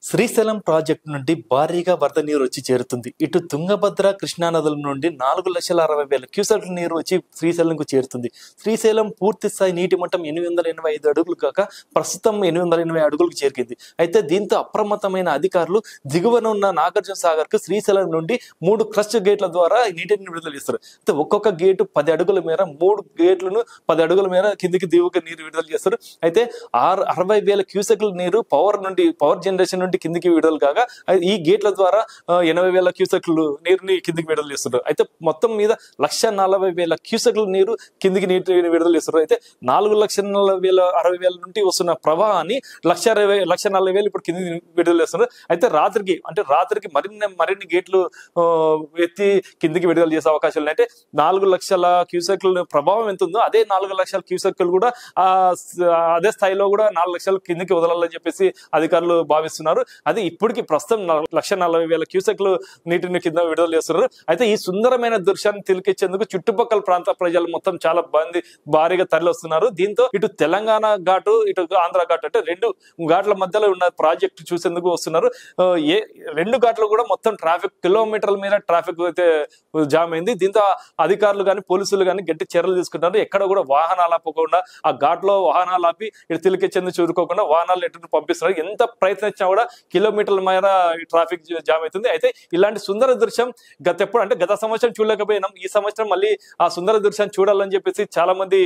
Srisailam project నుండి భారీగా వరద నీరు వచ్చి చేరుతుంది. ఇటు తుంగభద్ర, కృష్ణా నదుల నుండి 4,60,000 క్యూసెక్ల నీరు వచ్చి శ్రీశైలంకు చేరుతుంది. శ్రీశైలం పూర్తి స్థాయి నీటి మట్టం 885 అడుగులు కాక ప్రస్తుతం 880 అడుగులకు చేరికింది. అయితే దీంతో అప్రమత్తమైన అధికారులు దిగువన ఉన్న నాగార్జున సాగర్ కు శ్రీశైలం నుండి 3 క్రస్ట్ గేట్ల ద్వారా నీటిని విడుదల చేస్తారు. అయితే ఒక్కొక్క గేటు 10 అడుగుల మేర, 3 గేట్లను 10 అడుగుల మేర కిందికి దిగువగా నీరు విడుదల చేస్తారు. అయితే 60,000 క్యూసెక్ల నీరు పవర్ జనరేషన్ నుండి కిందికి విడుదల కాగా ఈ గేట్ల ద్వారా 80,000 క్యూసెక్లు నీరుని కిందికి విడుదల చేస్తున్నారు. అయితే మొత్తం మీద 1,40,000 క్యూసెక్ల నీరు కిందికి నీటిని విడుదల చేస్తున్నారు. అయితే 4,40,000 నుండి వస్తున్న ప్రవాహాన్ని 1,40,000 ఇప్పుడు కిందికి విడుదల చేస్తున్నారు. అయితే రాత్రికి మరిన్ని గేట్లు ఎత్తి కిందికి విడుదల చేసే అవకాశాలు ఉన్నాయి. అంటే 4,00,000 క్యూసెక్ల ప్రభావం ఎంత ఉందో అదే 4,00,000 క్యూసెక్లు కూడా అదే స్థాయిలో కూడా 4,00,000 కిందికి వదలాలని చెప్పేసి అధికారులు భావిస్తున్నారు. అది ఇప్పటికి ప్రస్తుతం 1,40,000 క్యూసెక్లు నీటిని కింద విడుదల చేస్తున్నారు. అయితే ఈ సుందరమైన దృశ్యాన్ని తిలకించేందుకు చుట్టుపక్కల ప్రాంత ప్రజలు మొత్తం చాలా భారీగా తరలి వస్తున్నారు. దీంతో ఇటు తెలంగాణ ఘాటు, ఇటు ఆంధ్ర ఘాటు, అంటే 2 ఘాట్ల మధ్యలో ఉన్న ప్రాజెక్ట్ చూసేందుకు వస్తున్నారు. 2 ఘాట్లు కూడా మొత్తం కిలోమీటర్ల మీద ట్రాఫిక్ అయితే జామ్ అయింది. దీంతో అధికారులు కానీ పోలీసులు కానీ గట్టి చర్యలు తీసుకుంటున్నారు. ఎక్కడ కూడా వాహనాలు ఆపకుండా, ఆ ఘాట్లో వాహనాలు ఆపి ఇటు తిలకించేందుకు చూరుకోకుండా వాహనాలు ఎటు పంపిస్తున్నారు. ఎంత ప్రయత్నించినా కూడా కిలోమీటర్ల మేర ట్రాఫిక్ జామ్ అవుతుంది. అయితే ఇలాంటి సుందర దృశ్యం గత సంవత్సరం చూడలేకపోయినాం. ఈ సంవత్సరం మళ్ళీ ఆ సుందర దృశ్యాన్ని చూడాలని చెప్పేసి చాలా మంది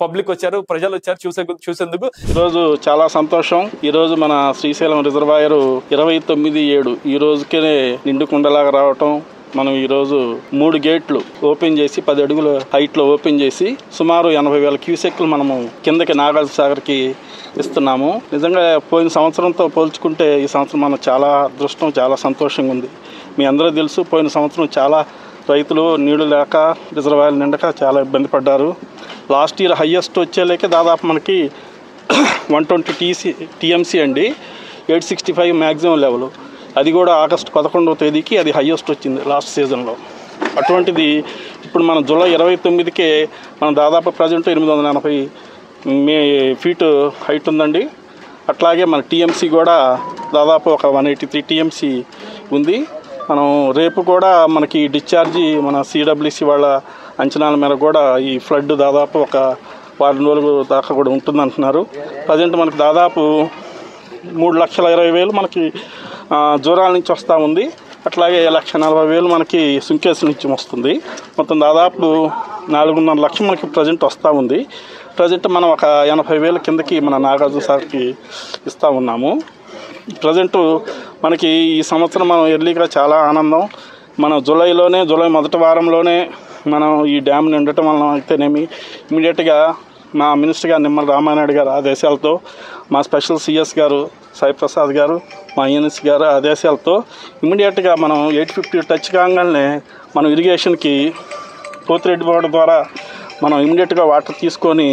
పబ్లిక్ వచ్చారు, ప్రజలు వచ్చారు చూసేందుకు. ఈ రోజు చాలా సంతోషం. ఈ రోజు మన శ్రీశైలం రిజర్వాయర్ 29/7 ఈ రోజుకే నిండుకుండలాగా రావటం. మనం ఈరోజు 3 గేట్లు ఓపెన్ చేసి 10 అడుగుల హైట్లో ఓపెన్ చేసి సుమారు 80,000 క్యూసెక్లు మనము కిందకి నాగార్జున సాగర్కి ఇస్తున్నాము. నిజంగా పోయిన సంవత్సరంతో పోల్చుకుంటే ఈ సంవత్సరం మనకు చాలా అదృష్టం, చాలా సంతోషంగా ఉంది. మీ అందరూ తెలుసు, పోయిన సంవత్సరం చాలా రైతులు నీళ్లు లేక రిజర్వాయర్లు నిండక చాలా ఇబ్బంది పడ్డారు. లాస్ట్ ఇయర్ హయ్యెస్ట్ వచ్చేలేకే దాదాపు మనకి 120 TMC అండి, 865 మ్యాక్సిమం లెవెల్. అది కూడా ఆగస్టు 11వ తేదీకి అది హయ్యెస్ట్ వచ్చింది లాస్ట్ సీజన్లో. అటువంటిది ఇప్పుడు మనం జూలై 29కే మనం దాదాపు ప్రజెంట్ 880 ఫీట్ హైట్ ఉందండి. అట్లాగే మన TMC కూడా దాదాపు ఒక 183 TMC ఉంది. మనం రేపు కూడా మనకి డిశ్చార్జి మన CWC వాళ్ళ అంచనాల మేరకు కూడా ఈ ఫ్లడ్ దాదాపు ఒక 4 రోజులు దాకా కూడా ఉంటుంది అంటున్నారు. ప్రజెంట్ మనకి దాదాపు 3,20,000 మనకి జూరాల నుంచి వస్తూ ఉంది. అట్లాగే 1,40,000 మనకి సుంకేసు నుంచి వస్తుంది. మొత్తం దాదాపు 4.5 లక్షలు మనకి ప్రజెంట్ వస్తూ ఉంది. ప్రజెంట్ మనం ఒక 80,000 కిందకి మన నాగార్జున సాగర్కి ఇస్తూ ఉన్నాము. ప్రజెంట్ మనకి ఈ సంవత్సరం మనం ఎర్లీగా చాలా ఆనందం. మన జూలై మొదటి వారంలోనే మనం ఈ డ్యామ్ నిండటం వలన అయితేనేమి, ఇమీడియట్గా మా మినిస్టర్ గారు నిమ్మల రామానాయుడు గారు ఆదేశాలతో, మా స్పెషల్ CS గారు సాయిప్రసాద్ గారు, మా ENS గారు ఆదేశాలతో ఇమీడియట్గా మనం 850 టచ్ కాగానే మనం ఇరిగేషన్కి పోతిరెడ్డి బోర్డు ద్వారా మనం ఇమీడియట్గా వాటర్ తీసుకొని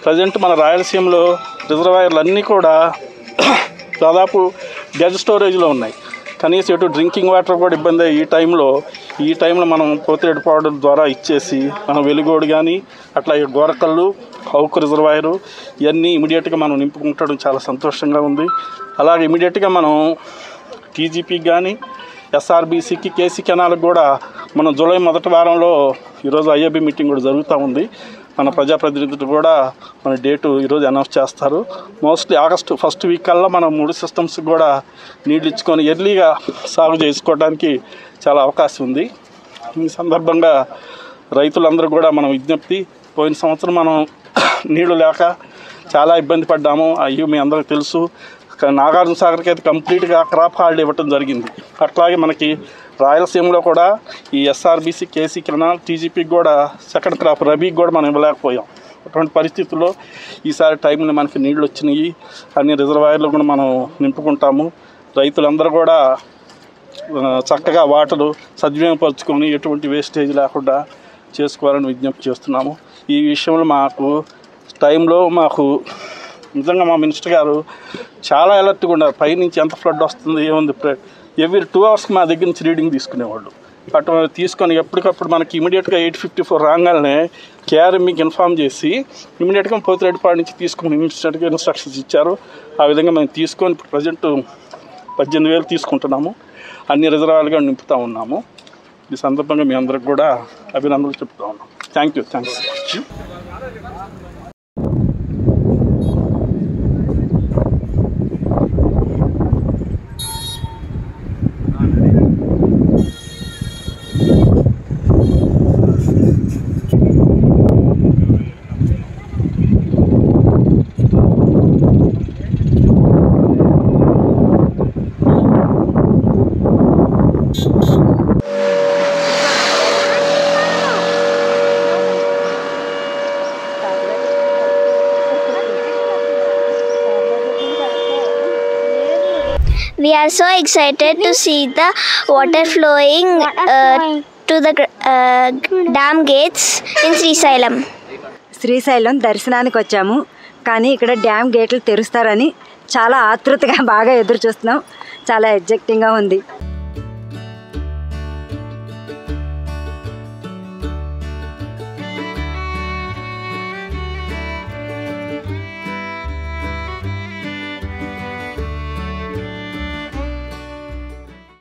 ప్రజెంట్ మన రాయలసీమలో రిజర్వాయర్లు అన్నీ కూడా దాదాపు డెడ్ స్టోరేజ్లో ఉన్నాయి. కనీసం ఎటు డ్రింకింగ్ వాటర్ కూడా ఇబ్బంది. ఈ టైంలో మనం పోతిరెడ్డి పౌడర్ ద్వారా ఇచ్చేసి మనం వెలుగోడు కానీ అట్లాగే గోరకల్లు, హౌక్ రిజర్వాయరు ఇవన్నీ ఇమీడియట్గా మనం నింపుకుంటడం చాలా సంతోషంగా ఉంది. అలాగే ఇమీడియట్గా మనం TGPకి కానీ SRBCకి, KC కెనాల్కి కూడా మనం జూలై మొదటి వారంలో ఈరోజు IAB మీటింగ్ కూడా జరుగుతూ ఉంది. మన ప్రజాప్రతినిధులు కూడా మన డేటు ఈరోజు అనౌన్స్ చేస్తారు. మోస్ట్లీ ఆగస్టు 1st వీక్ కల్లా మనం 3 సిస్టమ్స్కి కూడా నీళ్ళు ఇచ్చుకొని ఎర్లీగా సాగు చేసుకోవడానికి చాలా అవకాశం ఉంది. ఈ సందర్భంగా రైతులందరూ కూడా మనం విజ్ఞప్తి, పోయిన సంవత్సరం మనం నీళ్లు లేక చాలా ఇబ్బంది పడ్డాము. అయ్యో మీ అందరికీ తెలుసు. నాగార్జున సాగర్కి అయితే కంప్లీట్గా క్రాప్ హాలిడే ఇవ్వటం జరిగింది. అట్లాగే మనకి రాయలసీమలో కూడా ఈ SRBC, KC కెనాల్, TGPకి కూడా సెకండ్ క్రాప్ రబీకి కూడా మనం ఇవ్వలేకపోయాం. అటువంటి పరిస్థితుల్లో ఈసారి టైంలో మనకి నీళ్ళు వచ్చినాయి. అన్ని రిజర్వాయర్లు కూడా మనం నింపుకుంటాము. రైతులందరూ కూడా చక్కగా వాటరు సద్వినియోగపరుచుకొని ఎటువంటి వేస్టేజ్ లేకుండా చేసుకోవాలని విజ్ఞప్తి చేస్తున్నాము. ఈ విషయంలో మాకు నిజంగా మా మినిస్టర్ గారు చాలా అలర్ట్గా ఉన్నారు. పైనుంచి ఎంత ఫ్లడ్ వస్తుంది ఏముంది, ఎవ్రీ 2 అవర్స్కి మా దగ్గర నుంచి రీడింగ్ తీసుకునేవాళ్ళు. అటు తీసుకొని ఎప్పటికప్పుడు మనకి ఇమీడియట్గా 854 రాగానే KRMకి ఇన్ఫామ్ చేసి ఇమీడియట్గా పోతిరెడ్డిపాడు నుంచి తీసుకుని ఇన్స్టెంట్గా ఇన్స్ట్రక్షన్స్ ఇచ్చారు. ఆ విధంగా మేము తీసుకొని ఇప్పుడు ప్రజెంట్ 18,000 తీసుకుంటున్నాము. అన్ని రిజర్వాయర్లుగా నింపుతూ ఉన్నాము. ఈ సందర్భంగా మీ అందరికి కూడా అభినందనలు చెప్తా ఉన్నాం. Thank you. We are so excited to see the water flowing to the dam gates in Srisailam. Srisailam దర్శనానికి వచ్చాము, కానీ ఇక్కడ డ్యామ్ గేట్లు తెరుస్తారని చాలా ఆతృతగా బాగా ఎదురు చూస్తున్నాం. చాలా ఎగ్జైటింగ్గా ఉంది.